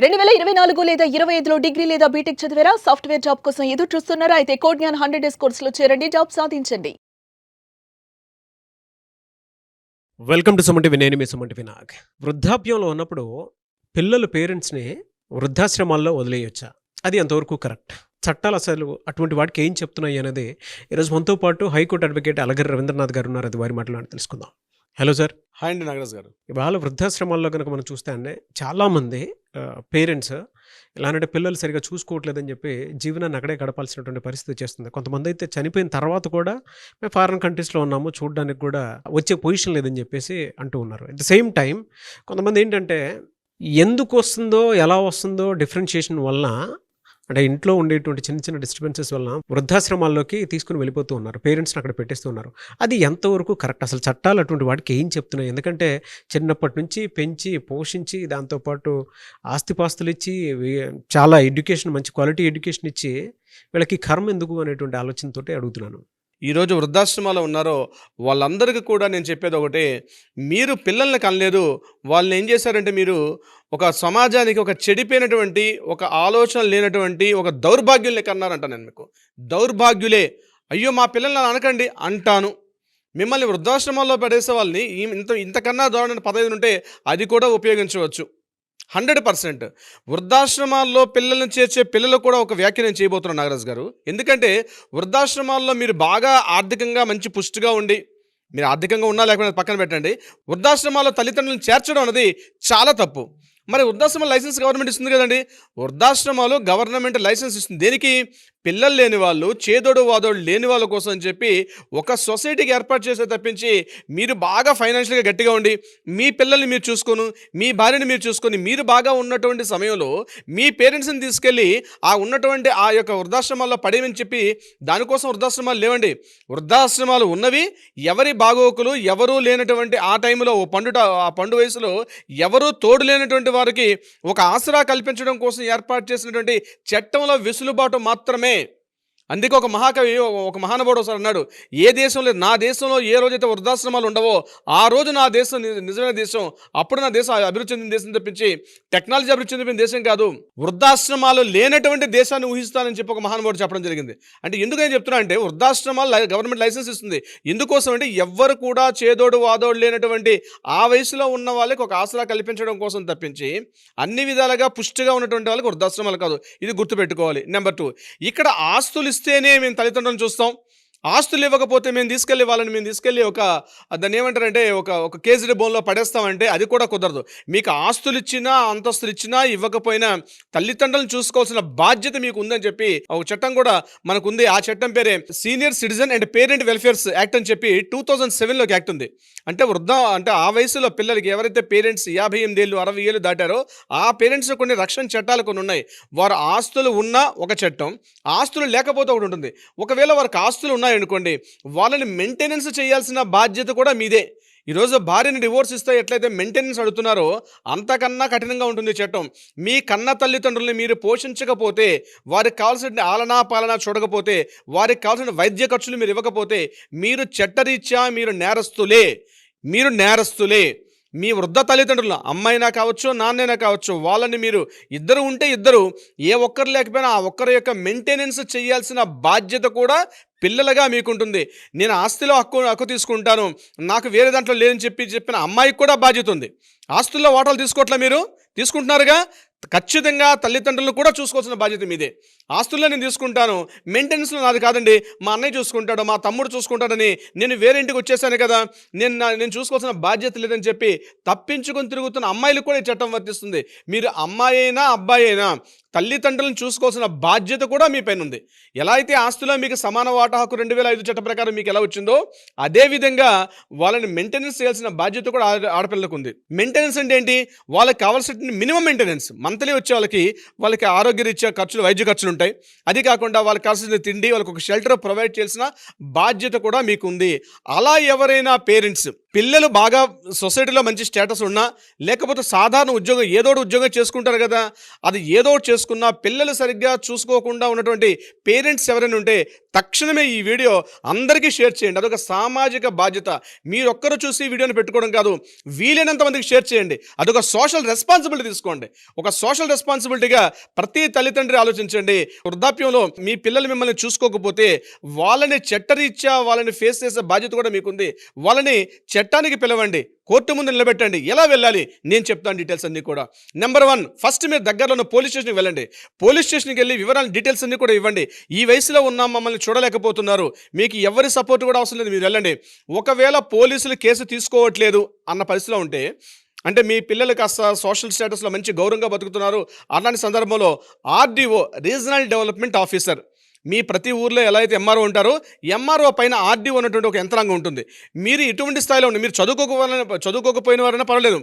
2024 లేదా 25లో డిగ్రీ లేదా బీటెక్ చదివారా? సాఫ్ట్‌వేర్ జాబ్ కోసం ఎదురు చూస్తున్నారా? అయితే కోడ్ జ్ఞాన్ 100 డేస్ కోర్సులో చేరండి, జాబ్ సాధించండి. Welcome to Suman TV. నేను మీ సుమన్ టీవీ నాగ్. వృద్ధాప్యంలో ఉన్నప్పుడు పిల్లలు పేరెంట్స్‌ని వృద్ధాశ్రమాల్లో వదిలేయొచ్చా? అది ఎంతవరకు కరెక్ట్? చట్టాలు అసలు అటువంటి వాటికి ఏం చెప్తున్నాయి అనేది ఈరోజు మనతో పాటు హైకోర్టు అడ్వకేట్ అలగరి రవీంద్రనాథ్ గారు ఉన్నారు. అది వారి మాటలు తెలుసుకుందాం. Hello sir. హాయ్ అండి నాగరాజ్ గారు. ఇవాళ వృద్ధాశ్రమాల్లో కనుక మనం చూస్తే అండి చాలామంది పేరెంట్స్ ఇలాంటి పిల్లలు సరిగా చూసుకోవట్లేదని చెప్పి జీవనాన్ని అక్కడే గడపాల్సినటువంటి పరిస్థితి వచ్చేస్తుంది. కొంతమంది అయితే చనిపోయిన తర్వాత కూడా మేము ఫారిన్ కంట్రీస్లో ఉన్నాము, చూడడానికి కూడా వచ్చే పొజిషన్ లేదని చెప్పేసి అంటూ ఉన్నారు. అట్ ద సేమ్ టైం కొంతమంది ఏంటంటే ఎందుకు వస్తుందో ఎలా వస్తుందో డిఫరెన్షియేషన్ వలన, అంటే ఇంట్లో ఉండేటువంటి చిన్న చిన్న డిస్టర్బెన్సెస్ వలన వృద్ధాశ్రమాల్లోకి తీసుకుని వెళ్ళిపోతూ ఉన్నారు, పేరెంట్స్ని అక్కడ పెట్టేస్తూ ఉన్నారు. అది ఎంతవరకు కరెక్ట్? అసలు చట్టాలు అటువంటి వాటికి ఏం చెప్తున్నాయి? ఎందుకంటే చిన్నప్పటి నుంచి పెంచి పోషించి దాంతోపాటు ఆస్తిపాస్తులు ఇచ్చి చాలా ఎడ్యుకేషన్, మంచి క్వాలిటీ ఎడ్యుకేషన్ ఇచ్చి వీళ్ళకి కర్మ ఎందుకు అనేటువంటి ఆలోచనతోటి అడుగుతున్నాను. ఈరోజు వృద్ధాశ్రమాలు ఉన్నారో వాళ్ళందరికీ కూడా నేను చెప్పేది ఒకటే, మీరు పిల్లల్ని కనలేదు, వాళ్ళని ఏం చేశారంటే మీరు ఒక సమాజానికి ఒక చెడిపోయినటువంటి, ఒక ఆలోచన లేనటువంటి ఒక దౌర్భాగ్యుల్ని కన్నారంట. నేను మీకు దౌర్భాగ్యులే, అయ్యో మా పిల్లల్ని అనకండి అంటాను. మిమ్మల్ని వృద్ధాశ్రమాల్లో పడేసే వాళ్ళని ఇంతకన్నా దారుణమైన పదవి ఉంటే అది కూడా ఉపయోగించవచ్చు. 100% వృద్ధాశ్రమాల్లో పిల్లల్ని చేర్చే పిల్లలు కూడా ఒక వ్యాఖ్య నేను చేయబోతున్నాను నాగరాజ్ గారు. ఎందుకంటే వృద్ధాశ్రమాల్లో మీరు బాగా ఆర్థికంగా మంచి పుష్టిగా ఉండి, మీరు ఆర్థికంగా ఉన్నా లేకపోతే పక్కన పెట్టండి, వృద్ధాశ్రమాల్లో తల్లిదండ్రులను చేర్చడం అనేది చాలా తప్పు. మరి వృద్ధాశ్రమ లైసెన్స్ గవర్నమెంట్ ఇస్తుంది కదండి. వృద్ధాశ్రమాలు గవర్నమెంట్ లైసెన్స్ ఇస్తుంది దేనికి? పిల్లలు లేని వాళ్ళు, చేదోడు వాదోడు లేని వాళ్ళ కోసం అని చెప్పి ఒక సొసైటీకి ఏర్పాటు చేసే తప్పించి, మీరు బాగా ఫైనాన్షియల్గా గట్టిగా ఉండి మీ పిల్లల్ని మీరు చూసుకొని, మీ భార్యని మీరు చూసుకొని, మీరు బాగా ఉన్నటువంటి సమయంలో మీ పేరెంట్స్ని తీసుకెళ్ళి ఆ ఉన్నటువంటి ఆ యొక్క వృద్ధాశ్రమాల్లో పడేయమని చెప్పి దానికోసం వృద్ధాశ్రమాలు లేవండి. వృద్ధాశ్రమాలు ఉన్నవి ఎవరి బాగోకులు, ఎవరూ లేనటువంటి ఆ టైంలో ఆ పండు వయసులో ఎవరూ తోడు లేనటువంటి వారికి ఒక ఆసరా కల్పించడం కోసం ఏర్పాటు చేసినటువంటి చట్టంలో వెసులుబాటు మాత్రమే. అందుకే ఒక మహాకవి, ఒక మహానుభావుడు ఒకసారి అన్నాడు, ఏ దేశంలో, నా దేశంలో ఏ రోజైతే వృద్ధాశ్రమాలు ఉండవో ఆ రోజు నా దేశం నిజమైన దేశం, అప్పుడు నా దేశం అభివృద్ధి చెందిన దేశం తప్పించి టెక్నాలజీ అభివృద్ధి చెందిన దేశం కాదు. వృద్ధాశ్రమాలు లేనటువంటి దేశాన్ని ఊహిస్తానని చెప్పి ఒక మహానుభావుడు చెప్పడం జరిగింది. అంటే ఎందుకని చెప్తున్నా అంటే, వృద్ధాశ్రమాలు గవర్నమెంట్ లైసెన్స్ ఇస్తుంది. ఎందుకోసం అంటే ఎవ్వరు కూడా చేదోడు వాదోడు లేనటువంటి ఆ వయసులో ఉన్న వాళ్ళకి ఒక ఆసరా కల్పించడం కోసం తప్పించి అన్ని విధాలుగా పుష్టిగా ఉన్నటువంటి వాళ్ళకి వృద్ధాశ్రమాలు కాదు. ఇది గుర్తుపెట్టుకోవాలి. నెంబర్ 2, ఇక్కడ ఆస్తులు ఇస్తేనే మేము తల్లిదండ్రులను చూస్తాం, ఆస్తులు ఇవ్వకపోతే మేము తీసుకెళ్ళి ఒక దాన్ని ఏమంటారంటే ఒక కేజీ బోన్లో పడేస్తామంటే అది కూడా కుదరదు. మీకు ఆస్తులు ఇచ్చినా, అంతస్తులు ఇచ్చినా, ఇవ్వకపోయినా తల్లిదండ్రులను చూసుకోవాల్సిన బాధ్యత మీకు ఉందని చెప్పి ఒక చట్టం కూడా మనకు ఉంది. ఆ చట్టం పేరే senior citizen and parent welfares act అని చెప్పి 2007లో యాక్ట్ ఉంది. అంటే ఆ వయసులో పిల్లలకి ఎవరైతే పేరెంట్స్ 58 ఏళ్ళు 60 ఏళ్ళు దాటారో ఆ పేరెంట్స్ కొన్ని రక్షణ చట్టాలు కొన్ని ఉన్నాయి. వారు ఆస్తులు ఉన్నా ఒక చట్టం, ఆస్తులు లేకపోతే ఒకటి ఉంటుంది. ఒకవేళ వారికి ఆస్తులు ఉన్నాయనుకోండి, వాళ్ళని మెయింటెనెన్స్ చేయాల్సిన బాధ్యత కూడా మీదే. ఈరోజు భార్యని డివోర్స్ ఇస్తే ఎట్లయితే మెయింటెనెన్స్ అడుగుతున్నారో అంతకన్నా కఠినంగా ఉంటుంది చట్టం. మీ కన్న తల్లిదండ్రుల్ని మీరు పోషించకపోతే, వారికి కావాల్సిన ఆలనా పాలన చూడకపోతే, వారికి కావాల్సిన వైద్య ఖర్చులు మీరు ఇవ్వకపోతే మీరు చట్టరీత్యా మీరు నేరస్తులే. మీ వృద్ధ తల్లిదండ్రులు, అమ్మాయినా కావచ్చు, నాన్నైనా కావచ్చు, వాళ్ళని మీరు ఇద్దరు ఉంటే ఇద్దరు, ఏ ఒక్కరు లేకపోయినా ఆ ఒక్కరి యొక్క మెయింటెనెన్స్ చేయాల్సిన బాధ్యత కూడా పిల్లలుగా మీకుంటుంది. నేను ఆస్తిలో హక్కు తీసుకుంటాను, నాకు వేరే దాంట్లో లేదని చెప్పిన అమ్మాయికి కూడా బాధ్యత ఉంది. ఆస్తుల్లో వాటాలు మీరు తీసుకుంటున్నారుగా, ఖచ్చితంగా తల్లిదండ్రులను కూడా చూసుకోవాల్సిన బాధ్యత మీదే. ఆస్తుల్లో నేను తీసుకుంటాను, మెయింటెనెన్స్లో నాది కాదండి, మా అన్నయ్య చూసుకుంటాడు, మా తమ్ముడు చూసుకుంటాడని నేను వేరే ఇంటికి వచ్చేసాను కదా, నేను చూసుకోవాల్సిన బాధ్యత లేదని చెప్పి తప్పించుకొని తిరుగుతున్న అమ్మాయిలకు కూడా ఈ చట్టం వర్తిస్తుంది. మీరు అమ్మాయి అయినా అబ్బాయి అయినా తల్లిదండ్రులను చూసుకోవాల్సిన బాధ్యత కూడా మీ పైన ఉంది. ఎలా అయితే ఆస్తిలో మీకు సమాన వాటా హక్కు 2005 చట్టం ప్రకారం మీకు ఎలా వచ్చిందో, అదేవిధంగా వాళ్ళని మెయింటెనెన్స్ చేయాల్సిన బాధ్యత కూడా ఆడపిల్లలకు ఉంది. మెయింటెనెన్స్ అంటే ఏంటి? వాళ్ళకి కావాల్సిన మినిమం మెయింటెనెన్స్. మంత్లీ వచ్చే వాళ్ళకి ఆరోగ్యరీత్యా ఖర్చులు, వైద్య ఖర్చులు ఉంటాయి. అది కాకుండా వాళ్ళకి కావాల్సిన తిండి, వాళ్ళకి ఒక షెల్టర్ ప్రొవైడ్ చేయాల్సిన బాధ్యత కూడా మీకు ఉంది. అలా ఎవరైనా పేరెంట్స్ పిల్లలు బాగా సొసైటీలో మంచి స్టేటస్ ఉన్నా, లేకపోతే సాధారణ ఉద్యోగం ఏదో ఉద్యోగం చేసుకుంటారు కదా, అది ఏదో చేసుకున్నా పిల్లలు సరిగ్గా చూసుకోకుండా ఉన్నటువంటి పేరెంట్స్ ఎవరైనా ఉంటే తక్షణమే ఈ వీడియో అందరికీ షేర్ చేయండి. అదొక సామాజిక బాధ్యత. మీరొక్కరు చూసి ఈ వీడియోని పెట్టుకోవడం కాదు, వీలైనంత మందికి షేర్ చేయండి. అదొక సోషల్ రెస్పాన్సిబిలిటీ తీసుకోండి. ఒక సోషల్ రెస్పాన్సిబిలిటీగా ప్రతి తల్లిదండ్రి ఆలోచించండి. వృద్ధాప్యంలో మీ పిల్లలు మిమ్మల్ని చూసుకోకపోతే వాళ్ళని చట్టరీత్యా వాళ్ళని ఫేస్ చేసే బాధ్యత కూడా మీకుంది. వాళ్ళని చట్టానికి పిలవండి, కోర్టు ముందు నిలబెట్టండి. ఎలా వెళ్ళాలి నేను చెప్తాను డీటెయిల్స్ అన్నీ కూడా. నెంబర్ 1, ఫస్ట్ మీరు దగ్గరలో ఉన్న పోలీస్ స్టేషన్కి వెళ్ళండి. పోలీస్ స్టేషన్కి వెళ్ళి వివరాలు డీటెయిల్స్ అన్నీ కూడా ఇవ్వండి. ఈ వయసులో ఉన్నాం, మమ్మల్ని చూడలేకపోతున్నారు, మీకు ఎవరి సపోర్ట్ కూడా అవసరం లేదు, మీరు వెళ్ళండి. ఒకవేళ పోలీసులు కేసు తీసుకోవట్లేదు అన్న పరిస్థితిలో ఉంటే, అంటే మీ పిల్లలు కాస్త సోషల్ స్టేటస్లో మంచి గౌరవంగా బతుకుతున్నారు, అలాంటి సందర్భంలో ఆర్డీఓ, రీజనల్ డెవలప్మెంట్ ఆఫీసర్, మీ ప్రతి ఊర్లో ఎలా అయితే ఎంఆర్ఓ ఉంటారో, ఎంఆర్ఓ పైన ఆర్డీఓ ఉన్నటువంటి ఒక యంత్రాంగం ఉంటుంది. మీరు ఇటువంటి స్థాయిలో ఉండి, మీరు చదువుకోకపోయిన వారైనా పర్వాలేదు,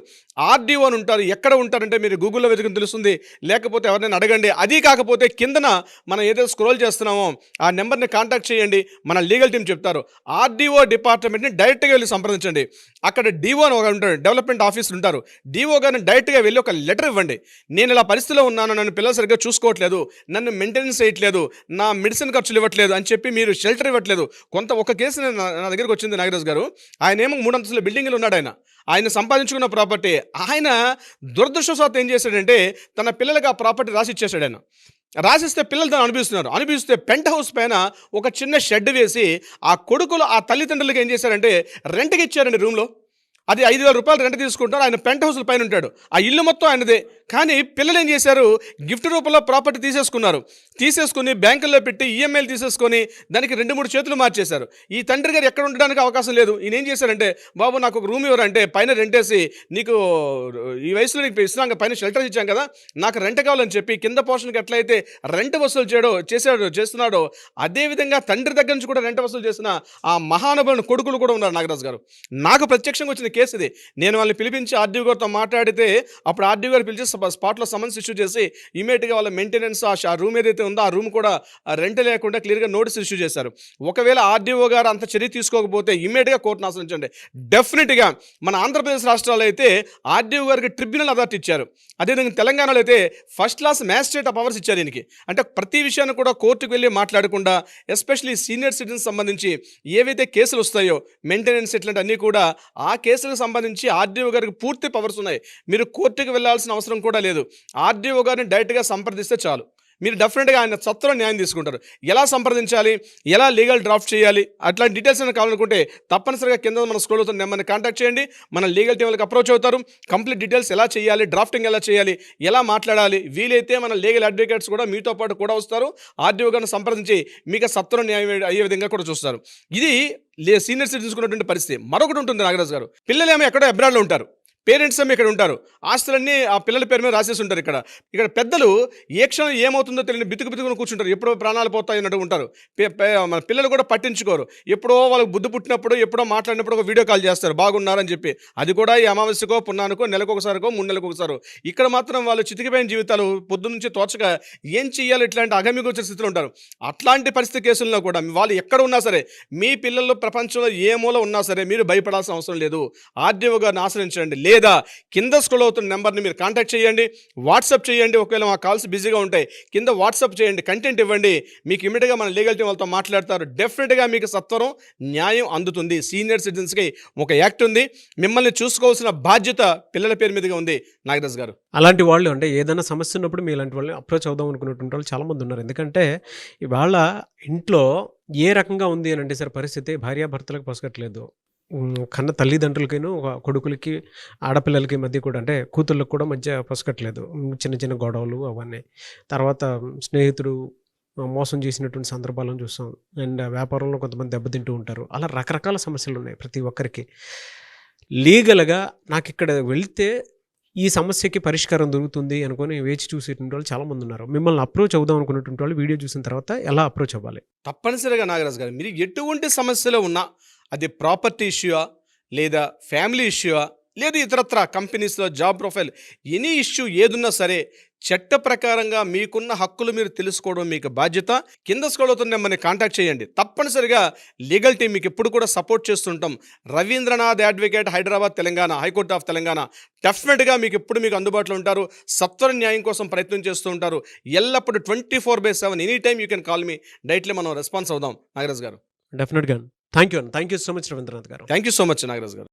ఆర్డీఓ అని ఉంటారు. ఎక్కడ ఉంటారంటే మీరు గూగుల్లో వెతుకుని తెలుస్తుంది, లేకపోతే ఎవరైనా అడగండి. అది కాకపోతే కిందన మనం ఏదైతే స్క్రోల్ చేస్తున్నామో ఆ నెంబర్ని కాంటాక్ట్ చేయండి, మన లీగల్ టీం చెప్తారు. ఆర్డీఓ డిపార్ట్మెంట్ని డైరెక్ట్గా వెళ్ళి సంప్రదించండి. అక్కడ డిఓ అని ఒక ఉంటారు, డెవలప్మెంట్ ఆఫీసర్ ఉంటారు. డిఓ గారిని డైరెక్ట్గా వెళ్ళి ఒక లెటర్ ఇవ్వండి. నేను ఇలా పరిస్థితిలో ఉన్నాను, నన్ను పిల్లలు సరిగ్గా చూసుకోవట్లేదు, నన్ను మెయింటెనెన్స్ చేయట్లేదు, నా మెడిసిన్ ఖర్చులు ఇవ్వట్లేదు అని చెప్పి మీరు షెల్టర్ ఇవ్వట్లేదు. ఒక కేసు నా దగ్గరికి వచ్చింది నాగరాజు గారు. ఆయన ఏమో 3 అంతస్తుల బిల్డింగ్లో ఉన్నాడు. ఆయన సంపాదించుకున్న ప్రాపర్టీ, ఆయన దురదృష్టవశాత్తు ఏం చేశాడంటే తన పిల్లలకి ఆ ప్రాపర్టీ రాసి ఇచ్చేసాడు. ఆయన రాసిస్తే పిల్లలు దాన్ని అనిపిస్తే పెంట్ హౌస్ పైన ఒక చిన్న షెడ్ వేసి ఆ కొడుకులు ఆ తల్లిదండ్రులకి ఏం చేశారంటే రెంట్కి ఇచ్చారండి. రూమ్లో అది 5,000 రూపాయలు రెంట్ తీసుకుంటారు. ఆయన పెంట్ హౌస్ల పైన ఉంటాడు, ఆ ఇల్లు మొత్తం ఆయనదే. కానీ పిల్లలు ఏం చేశారు, గిఫ్ట్ రూపంలో ప్రాపర్టీ తీసేసుకుని బ్యాంకుల్లో పెట్టి ఈఎంఐలు తీసేసుకొని దానికి 2-3 చేతులు మార్చేశారు. ఈ తండ్రి గారు ఎక్కడ ఉండడానికి అవకాశం లేదు. ఈయన ఏం చేశారంటే, బాబు నాకు ఒక రూమ్ ఇవ్వరంటే పైన రెంటేసి, నీకు ఈ వయసులో నీకు ఇస్తున్నాం, పైన షెల్టర్ ఇచ్చాం కదా, నాకు రెంట్ కావాలని చెప్పి కింద పోర్షన్కి ఎట్లయితే రెంట్ వసూలు చేస్తున్నాడో అదేవిధంగా తండ్రి దగ్గర నుంచి కూడా రెంట్ వసూలు చేసిన ఆ మహానుభావుని కొడుకులు కూడా ఉన్నారు. నాగరాజు గారు నాకు ప్రత్యక్షంగా వచ్చిన కేసు ఇది. నేను వాళ్ళని పిలిపించి ఆర్డీఓ గారితో మాట్లాడితే, అప్పుడు ఆర్డీఓ గారు పిలిచి స్పాట్లో సమన్స్ ఇష్యూ చేసి ఇమీడియట్గా వాళ్ళ మెయింటెనెన్స్ ఆ రూమ్ ఏదైతే ఉందో ఆ రూమ్ కూడా రెంట్ లేకుండా క్లియర్గా నోటీస్ ఇష్యూ చేశారు. ఒకవేళ ఆర్డీఓ గారు అంత చర్య తీసుకోకపోతే ఇమీడియట్గా కోర్టును ఆశ్రయించండి. డెఫినెట్గా మన ఆంధ్రప్రదేశ్ రాష్ట్రాల్లో అయితే ఆర్డీఓ గారికి ట్రిబ్యునల్ అథారిటీ ఇచ్చారు. అదేవిధంగా తెలంగాణలో అయితే ఫస్ట్ క్లాస్ మ్యాజిస్ట్రేట్ పవర్స్ ఇచ్చారు దీనికి. అంటే ప్రతి విషయాన్ని కూడా కోర్టుకు వెళ్ళి మాట్లాడకుండా, ఎస్పెషల్లీ సీనియర్ సిటిజన్స్ సంబంధించి ఏవైతే కేసులు వస్తాయో, మెయింటెనెన్స్ ఇట్లాంటి అన్నీ కూడా ఆ కేసులకు సంబంధించి ఆర్డీఓ గారికి పూర్తి పవర్స్ ఉన్నాయి. మీరు కోర్టుకు వెళ్ళాల్సిన అవసరం కూడా లేదు. ఆర్డీఓ గారిని డైరెక్ట్గా సంప్రదిస్తే చాలు, మీరు డెఫినెట్గా ఆయన సత్వరం న్యాయం తీసుకుంటారు. ఎలా సంప్రదించాలి, ఎలా లీగల్ డ్రాఫ్ట్ చేయాలి, అట్లాంటి డీటెయిల్స్ ఏమైనా కావాలనుకుంటే తప్పనిసరిగా కింద మన స్క్రోల్ అవుతున్న నెంబర్ని కాంటాక్ట్ చేయండి. మన లీగల్ టీం వాళ్ళకి అప్రోచ్ అవుతారు. కంప్లీట్ డీటెయిల్స్ ఎలా చేయాలి, డ్రాఫ్టింగ్ ఎలా చేయాలి, ఎలా మాట్లాడాలి, వీలైతే మన లీగల్ అడ్వకేట్స్ కూడా మీతో పాటు కూడా వస్తారు. ఆర్డీఓ గారిని సంప్రదించి మీకు సత్వరం న్యాయం అయ్యే విధంగా కూడా చూస్తారు. ఇది సీనియర్ సిటిజన్స్ ఉన్నటువంటి పరిస్థితి. మరొకటి ఉంటుంది నాగరాజు గారు, పిల్లలు ఏమో ఎక్కడో అబ్రాడ్లో ఉంటారు, పేరెంట్స్ ఏమో ఇక్కడ ఉంటారు, ఆస్తులన్నీ ఆ పిల్లల పేరు మీద రాసేసి ఉంటారు. ఇక్కడ పెద్దలు ఏ క్షణం ఏమవుతుందో తెలియని బితుకుని కూర్చుంటారు, ఎప్పుడో ప్రాణాలు పోతాయి అన్నట్టు ఉంటారు. మన పిల్లలు కూడా పట్టించుకోరు. ఎప్పుడో వాళ్ళకి బుద్ధి పుట్టినప్పుడు, ఎప్పుడో మాట్లాడినప్పుడు ఒక వీడియో కాల్ చేస్తారు బాగున్నారని చెప్పి. అది కూడా ఈ అమావాస్యకో పున్నానికో నెలకొకసారికో 3 నెలలకు ఒకసారి. ఇక్కడ మాత్రం వాళ్ళు చితికిపోయిన జీవితాలు పొద్దున్న నుంచి తోచగా ఏం చెయ్యాలి ఇట్లాంటి అగమ్యగోచర స్థితిలో ఉంటారు. అట్లాంటి పరిస్థితి కేసుల్లో కూడా వాళ్ళు ఎక్కడ ఉన్నా సరే, మీ పిల్లలు ప్రపంచంలో ఏ మూల ఉన్నా సరే మీరు భయపడాల్సిన అవసరం లేదు. ఆర్డీఓ గారిని ఆశ్రయించండి, లేదా కింద స్క్రోల్ అవుతున్న నెంబర్ని మీరు కాంటాక్ట్ చేయండి, వాట్సాప్ చేయండి. ఒకవేళ మా కాల్స్ బిజీగా ఉంటాయి, కింద వాట్సాప్ చేయండి, కంటెంట్ ఇవ్వండి. మీకు ఇమీడియట్గా మన లీగల్ టీం వాళ్ళతో మాట్లాడతారు. డెఫినెట్గా మీకు సత్వరం న్యాయం అందుతుంది. సీనియర్ సిటిజన్స్కి ఒక యాక్ట్ ఉంది, మిమ్మల్ని చూసుకోవాల్సిన బాధ్యత పిల్లల పేరు మీదుగా ఉంది. నాగరాజ్ గారు, అలాంటి వాళ్ళు అంటే ఏదైనా సమస్య ఉన్నప్పుడు మీ ఇలాంటి వాళ్ళని అప్రోచ్ అవుదాం అనుకున్నటువంటి వాళ్ళు చాలామంది ఉన్నారు. ఎందుకంటే ఇవాళ ఇంట్లో ఏ రకంగా ఉంది అని అంటే సార్ పరిస్థితి, భార్యాభర్తలకు పొసగట్లేదు. కన్న తల్లిదండ్రులకిను, కొడుకులకి, ఆడపిల్లలకి మధ్య కూడా, అంటే కూతుళ్ళకి కూడా మధ్య పొసగట్లేదు. చిన్న చిన్న గొడవలు అవన్నీ. తర్వాత స్నేహితుడు మోసం చేసినటువంటి సందర్భాలను చూస్తాం. అండ్ వ్యాపారంలో కొంతమంది దెబ్బతింటూ ఉంటారు. అలా రకరకాల సమస్యలు ఉన్నాయి ప్రతి ఒక్కరికి. లీగల్గా నాకు ఇక్కడ వెళ్తే ఈ సమస్యకి పరిష్కారం దొరుకుతుంది అనుకొని వేచి చూసేటువంటి వాళ్ళు చాలామంది ఉన్నారు. మిమ్మల్ని అప్రోచ్ అవుదాం అనుకున్నటువంటి వాళ్ళు వీడియో చూసిన తర్వాత ఎలా అప్రోచ్ అవ్వాలి? తప్పనిసరిగా నాగరాజు గారు, మీరు ఎటువంటి సమస్యలో ఉన్నా, అది ప్రాపర్టీ ఇష్యూయా, లేదా ఫ్యామిలీ ఇష్యూయా, లేదు ఇతరత్ర కంపెనీస్లో జాబ్ ప్రొఫైల్, ఎనీ ఇష్యూ ఏదున్నా సరే చట్ట ప్రకారంగా మీకున్న హక్కులు మీరు తెలుసుకోవడం మీకు బాధ్యత. కింద స్క్రోల్ అవుతున్న నెంబర్ని కాంటాక్ట్ చేయండి. తప్పనిసరిగా లీగల్ టీం మీకు ఎప్పుడు కూడా సపోర్ట్ చేస్తుంటాం. Ravindranath advocate, Hyderabad, Telangana, high court of Telangana. డెఫినెట్గా మీకు అందుబాటులో ఉంటారు. సత్వర న్యాయం కోసం ప్రయత్నం చేస్తూ ఉంటారు. ఎల్లప్పుడూ 24/7 any time you can call me. Directly మనం రెస్పాన్స్ అవుదాం. నాగరాజ్ గారు, డెఫినెట్గా thank you so much Ravindranath garu. Thank you so much Nagaraj గారు.